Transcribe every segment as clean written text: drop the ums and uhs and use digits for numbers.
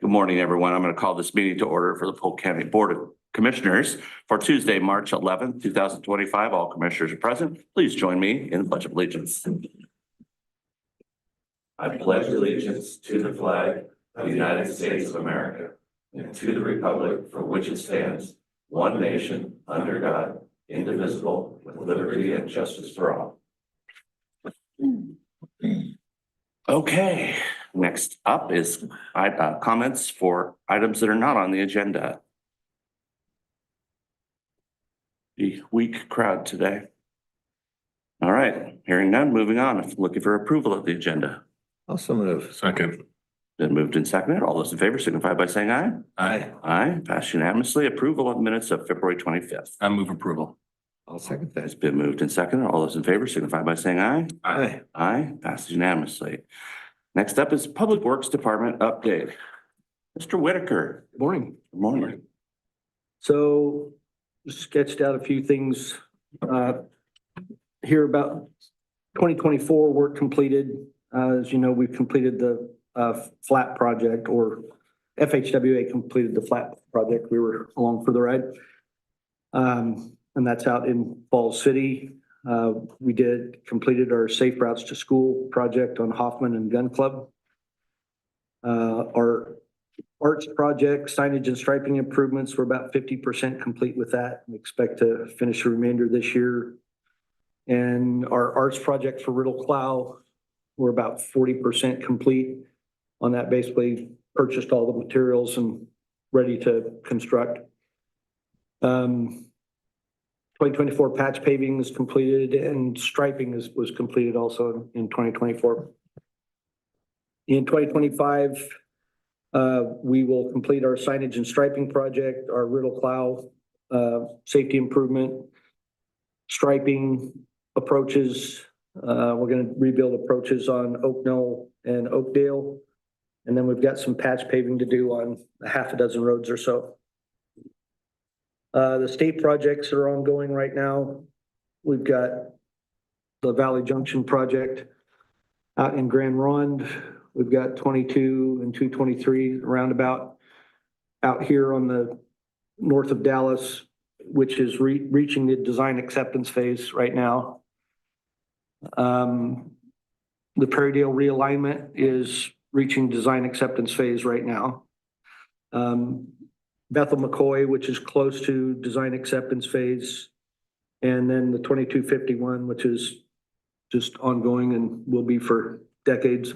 Good morning, everyone. I'm going to call this meeting to order for the Polk County Board of Commissioners for Tuesday, March 11th, 2025. All commissioners are present. Please join me in the Pledge of Allegiance. I pledge allegiance to the flag of the United States of America and to the republic for which it stands, one nation, under God, indivisible, with liberty and justice for all. Okay, next up is comments for items that are not on the agenda. The weak crowd today. All right, hearing none, moving on. Looking for approval of the agenda. Also move. Second. Been moved and seconded. All those in favor signify by saying aye. Aye. Aye, passed unanimously. Approval of minutes of February 25th. I move approval. I'll second It's that. been moved and seconded. All those in favor signify by saying aye. Aye. Aye, passes unanimously. Next up is Public Works Department update. Mr. Whitaker. Good morning. Good morning. So sketched out a few things here about 2024 work completed. As you know, we've completed the flat project, or FHWA completed the flat project. We were along for the ride. And that's out in Falls City. We completed our Safe Routes to School project on Hoffman and Gun Club. Our arts project, signage and striping improvements, we're about 50% complete with that. We expect to finish the remainder this year. And our arts project for Riddle Clow, we're about 40% complete on that. Basically purchased all the materials and ready to construct. 2024 patch paving is completed and striping was completed also in 2024. In 2025, we will complete our signage and striping project, our Riddle Clow safety improvement, striping approaches. We're going to rebuild approaches on Oak Knoll and Oakdale. And then we've got some patch paving to do on a half a dozen roads or so. The state projects are ongoing right now. We've got the Valley Junction project out in Grand Ronde. We've got 22 and 223 roundabout out here on the north of Dallas, which is reaching the design acceptance phase right now. The Prairiedale realignment is reaching design acceptance phase right now. Bethel McCoy, which is close to design acceptance phase. And then the 2251, which is just ongoing and will be for decades.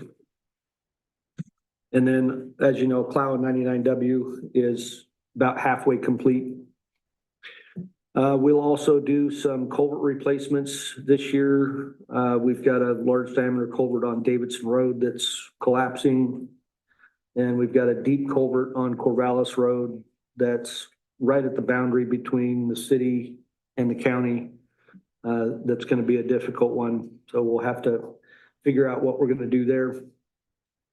And then, as you know, Clow 99W is about halfway complete. We'll also do some culvert replacements this year. We've got a large diameter culvert on Davidson Road that's collapsing. And we've got a deep culvert on Corvallis Road that's right at the boundary between the city and the county. That's going to be a difficult one. So we'll have to figure out what we're going to do there.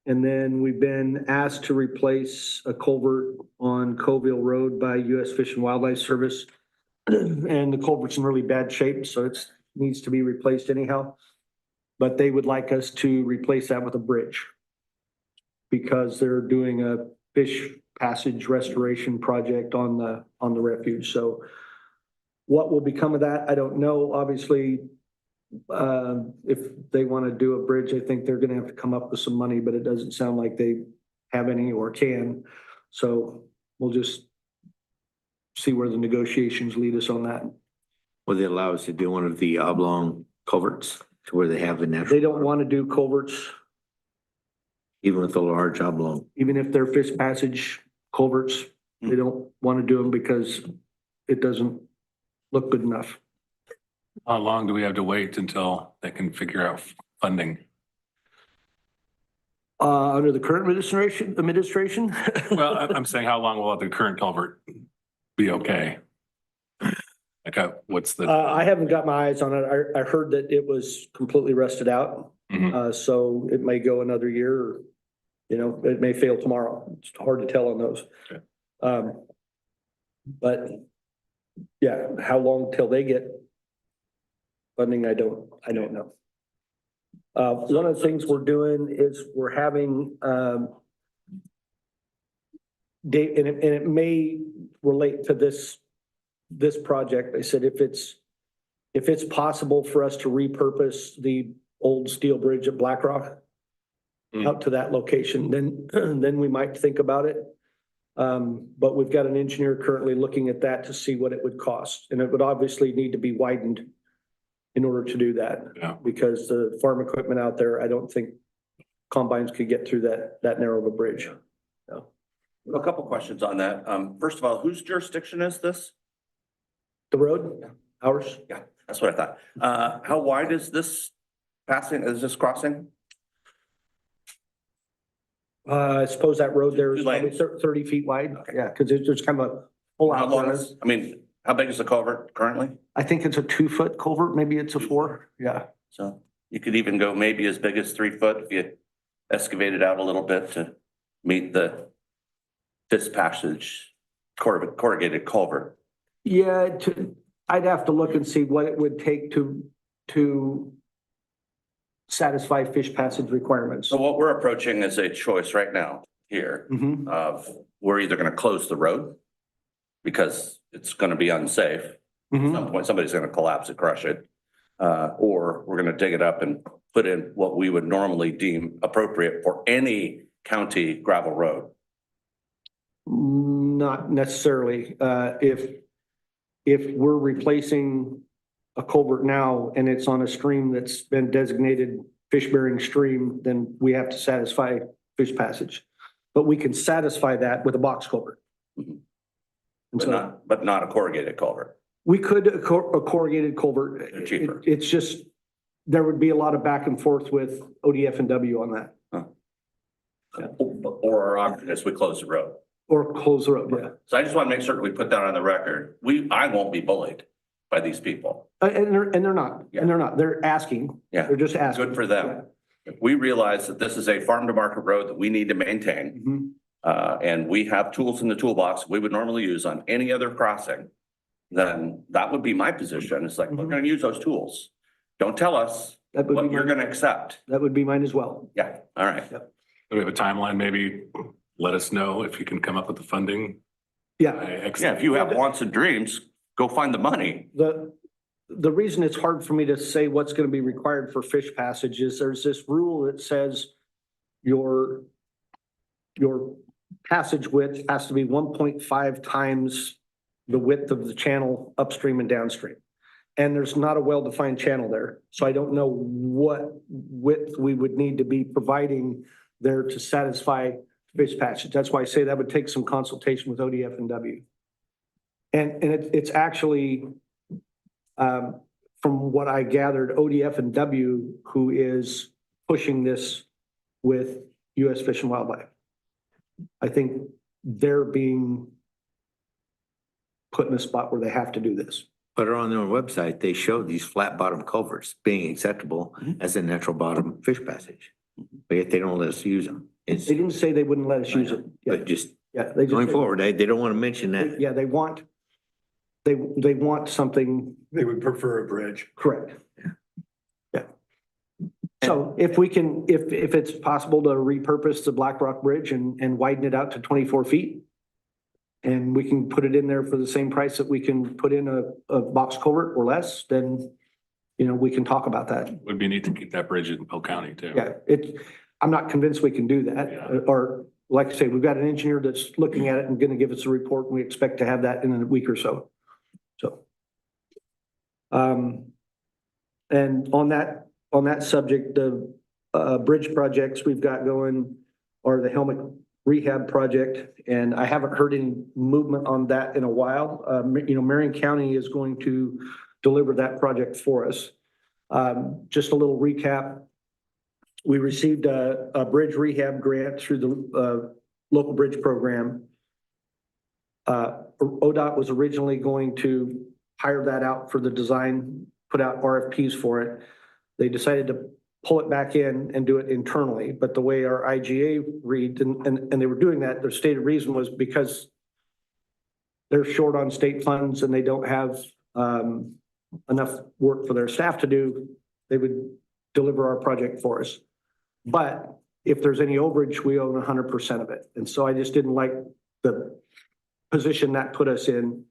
And then we've been asked to replace a culvert on Coville Road by U.S. Fish and Wildlife Service. And the culvert's in really bad shape, so it needs to be replaced anyhow. But they would like us to replace that with a bridge because they're doing a fish passage restoration project on the refuge. So what will become of that, I don't know. Obviously, if they want to do a bridge, I think they're going to have to come up with some money, but it doesn't sound like they have any or can. So we'll just see where the negotiations lead us on that. Will they allow us to do one of the oblong culverts to where they have the natural? They don't want to do culverts, Even with the large oblong. even if they're fish passage culverts. They don't want to do them because it doesn't look good enough. How long do we have to wait until they can figure out funding? Under the current administration. Well, I'm saying how long will the current culvert be okay? Like, what's the? I haven't got my eyes on it. I heard that it was completely rusted out. Mhm. So it may go another year, or, you know, it may fail tomorrow. It's hard to tell on those. Okay. But yeah, how long till they get funding? I don't know. One of the things we're doing is we're having, Dave, and it may relate to this project. I said, if it's possible for us to repurpose the old steel bridge at Black Rock out to that location, then we might think about it. But we've got an engineer currently looking at that to see what it would cost, and it would obviously need to be widened in order to do that. Yeah. Because the farm equipment out there, I don't think combines could get through that narrow of a bridge. A couple questions on that. First of all, whose jurisdiction is this? The road, ours, Yeah, that's what I thought. How wide is this crossing? I suppose that road there is Two probably lanes. 30 feet wide. Okay. Yeah, because there's kind of a pull How out long there. is, how big is the culvert currently? I think it's a 2-foot culvert, maybe it's a 4. Yeah. So you could even go maybe as big as 3 foot if you excavate it out a little bit to meet this passage corrugated culvert. Yeah, I'd have to look and see what it would take to satisfy fish passage requirements. So what we're approaching is a choice right now here Mhm. of we're either gonna close the road because it's gonna be unsafe. At Mhm. some point, somebody's gonna collapse and crush it. Or we're gonna dig it up and put in what we would normally deem appropriate for any county gravel road. Not necessarily. If we're replacing a culvert now and it's on a stream that's been designated fish-bearing stream, then we have to satisfy fish passage. But we can satisfy that with a box culvert. Mhm. And so But not a corrugated culvert. we could, a corrugated culvert. They're cheaper. It's just, there would be a lot of back and forth with ODF and W on that, Or our option is we close the road. or close the road, yeah. So I just want to make certain we put that on the record. I won't be bullied by these people. And they're not, they're asking. Yeah. They're just asking. Good for them. If we realize that this is a farm to market road that we need to maintain, Mhm. and we have tools in the toolbox we would normally use on any other crossing, then that would be my position. It's like, we're Mhm. going to use those tools. Don't tell us That would what be you're mine. going to accept. That would be mine as well. Yeah, all right. Do we have a timeline? Maybe let us know if you can come up with the funding. Yeah. Yeah, if you have wants and dreams, go find the money. The reason it's hard for me to say what's gonna be required for fish passage is there's this rule that says your passage width has to be 1.5 times the width of the channel upstream and downstream. And there's not a well-defined channel there. So I don't know what width we would need to be providing there to satisfy fish passage. That's why I say that would take some consultation with ODF and W. And it's actually, from what I gathered, ODF and W who is pushing this with US Fish and Wildlife. I think they're being put in a spot where they have to do this. But on their website, they show these flat bottom culverts being acceptable as a natural bottom fish passage. But yet they don't let us use them. It's, They didn't say they wouldn't let us use it. Yeah, but just yeah, they going just, forward, they don't want to mention that. yeah, they want something They would prefer a bridge. correct. Yeah. So if we can, if it's possible to repurpose the Black Rock Bridge and widen it out to 24 feet, and we can put it in there for the same price that we can put in a box culvert or less, then, we can talk about that. Would be neat to keep that bridge in Polk County too. Yeah, I'm not convinced we can do that. Yeah. Or like I say, we've got an engineer that's looking at it and gonna give us a report. And we expect to have that in a week or so. So. And on that subject, the bridge projects we've got going are the helmet rehab project. And I haven't heard any movement on that in a while. Marion County is going to deliver that project for us. Just a little recap. We received a bridge rehab grant through the local bridge program. ODOT was originally going to hire that out for the design, put out RFPs for it. They decided to pull it back in and do it internally, but the way our IGA reads, and they were doing that, their stated reason was because they're short on state funds and they don't have enough work for their staff to do, they would deliver our project for us. But if there's any overage, we own 100% of it. And so I just didn't like the position that put us in.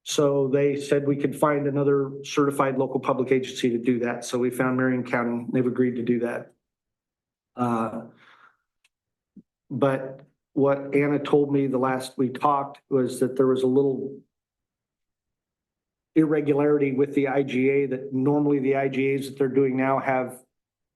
So they said we could find another certified local public agency to do that. So we found Marion County. They've agreed to do that. But what Anna told me the last we talked was that there was a little irregularity with the IGA, that normally the IGAs that they're doing now have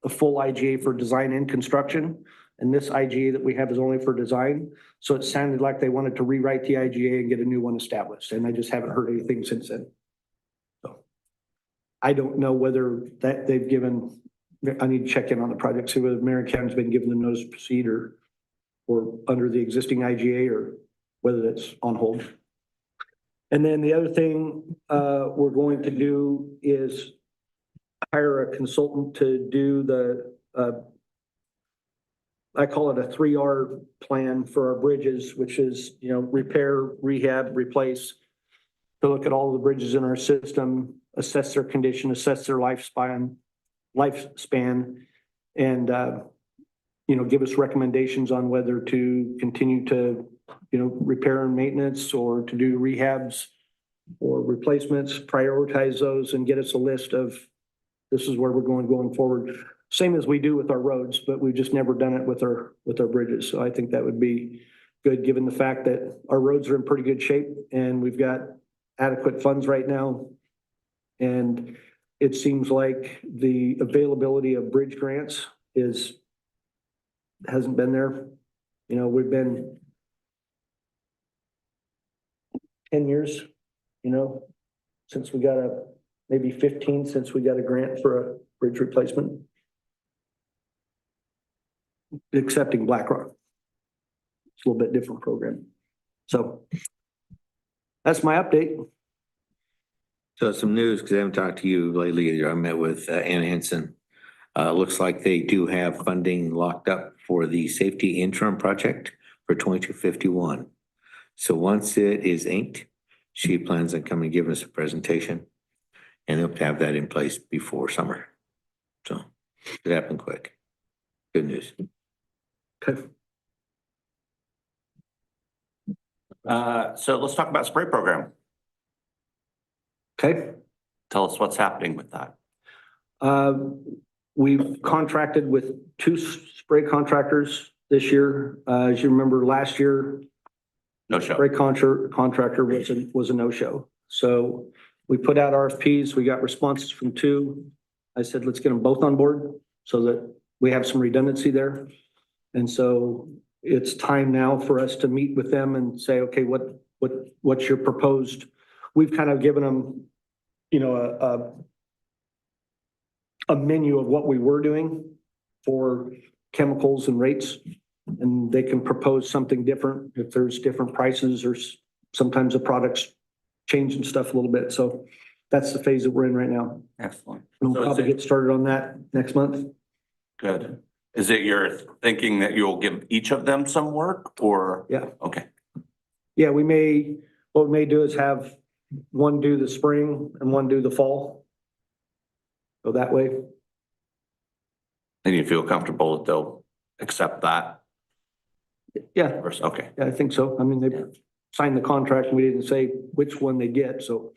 a full IGA for design and construction. And this IGA that we have is only for design. So it sounded like they wanted to rewrite the IGA and get a new one established. And I just haven't heard anything since then. So I don't know whether that they've given, I need to check in on the project, see whether Marion County's been given the notice to proceed or under the existing IGA, or whether it's on hold. And then the other thing we're going to do is hire a consultant to do the, I call it a 3R plan for our bridges, which is, repair, rehab, replace, to look at all the bridges in our system, assess their condition, assess their lifespan, and, give us recommendations on whether to continue to, repair and maintenance, or to do rehabs or replacements, prioritize those and get us a list of, this is where we're going forward. Same as we do with our roads, but we've just never done it with our bridges. So I think that would be good, given the fact that our roads are in pretty good shape and we've got adequate funds right now. And it seems like the availability of bridge grants hasn't been there. We've been 10 years, since we got maybe 15 since we got a grant for a bridge replacement. Excepting BlackRock. It's a little bit different program. So that's my update. So some news, because I haven't talked to you lately. I met with Ann Hansen. Looks like they do have funding locked up for the safety interim project for 2251. So once it is inked, she plans on coming and giving us a presentation, and they'll have that in place before summer. So it happened quick. Good news. Okay. So let's talk about spray program. Okay. Tell us what's happening with that. We've contracted with 2 spray contractors this year. As you remember, last year, No show. spray contractor was a no-show. So we put out RFPs. We got responses from 2. I said, let's get them both on board so that we have some redundancy there. And so it's time now for us to meet with them and say, okay, what's your proposed? We've kind of given them, a menu of what we were doing for chemicals and rates, and they can propose something different if there's different prices, or sometimes the products change and stuff a little bit. So that's the phase that we're in right now. Excellent. We'll So is probably it- get started on that next month. Good. Is it your thinking that you'll give each of them some work, or? Yeah. Okay, Yeah, what we may do is have one do the spring and one do the fall. Go that way. and you feel comfortable that they'll accept that? Yeah, Or- Okay, yeah, I think so. I mean, they signed the contract and we didn't say which one they get, so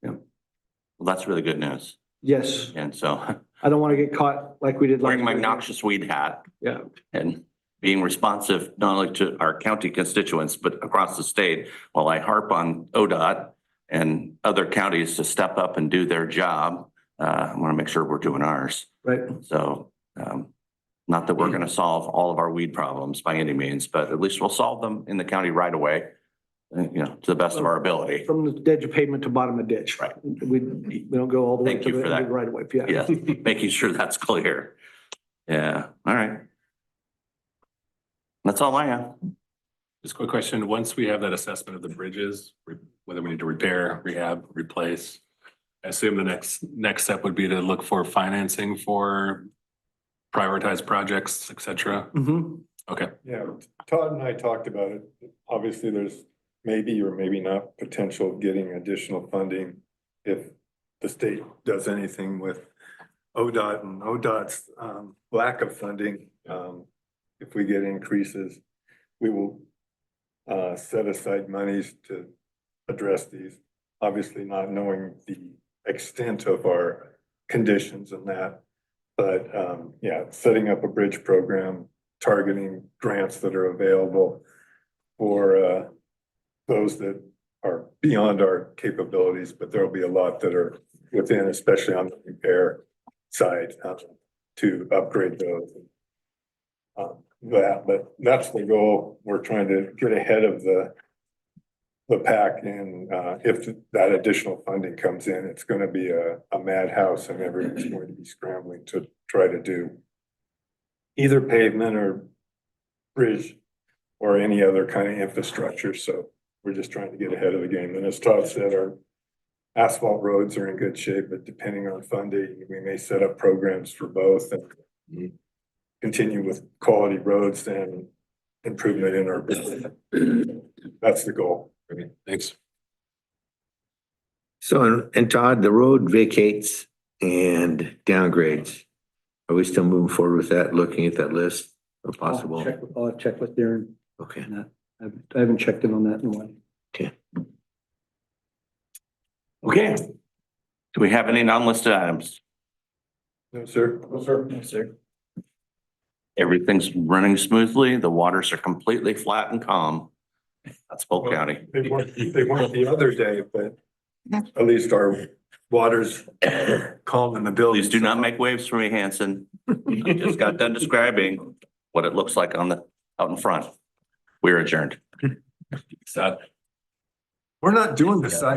well, that's really good news. yes, And so I don't want to get caught like we did last wearing my year. noxious weed hat Yeah, and being responsive not only to our county constituents, but across the state, while I harp on ODOT and other counties to step up and do their job. I want to make sure we're doing ours. right. So, not that we're going to solve all of our weed problems by any means, but at least we'll solve them in the county right away, to the best of our ability. From the edge of pavement to bottom of ditch. Right. We don't go all the way Thank to you the for end that. of the right of way. Yeah. Yes, making sure that's clear. Yeah, all right. That's all I have. Just a quick question. Once we have that assessment of the bridges, whether we need to repair, rehab, replace, I assume the next step would be to look for financing for prioritized projects, et cetera. Mhm. Okay. Yeah, Todd and I talked about it. Obviously, there's maybe or maybe not potential of getting additional funding if the state does anything with ODOT and ODOT's lack of funding. If we get increases, we will set aside monies to address these. Obviously not knowing the extent of our conditions and that. But yeah, setting up a bridge program, targeting grants that are available for those that are beyond our capabilities, but there'll be a lot that are within, especially on the repair side, to upgrade those. But that's the goal. We're trying to get ahead of the pack, and if that additional funding comes in, it's gonna be a madhouse, and everyone's going to be scrambling to try to do either pavement or bridge or any other kind of infrastructure. So we're just trying to get ahead of the game. And as Todd said, our asphalt roads are in good shape, but depending on funding, we may set up programs for both and continue with quality roads and improvement in our business. That's the goal. Thanks. So, and Todd, the road vacates and downgrades. Are we still moving forward with that, looking at that list of possible? I'll check with Darren. Okay, on that. I haven't checked in on that in a while. okay. Okay. Do we have any non-listed items? No, sir. No, sir. Everything's running smoothly. The waters are completely flat and calm. That's Polk County. They weren't the other day, but at least our waters calm in the building. Please do not make waves for me, Hanson. I just got done describing what it looks like out in front. We're adjourned. Sad. We're not doing the side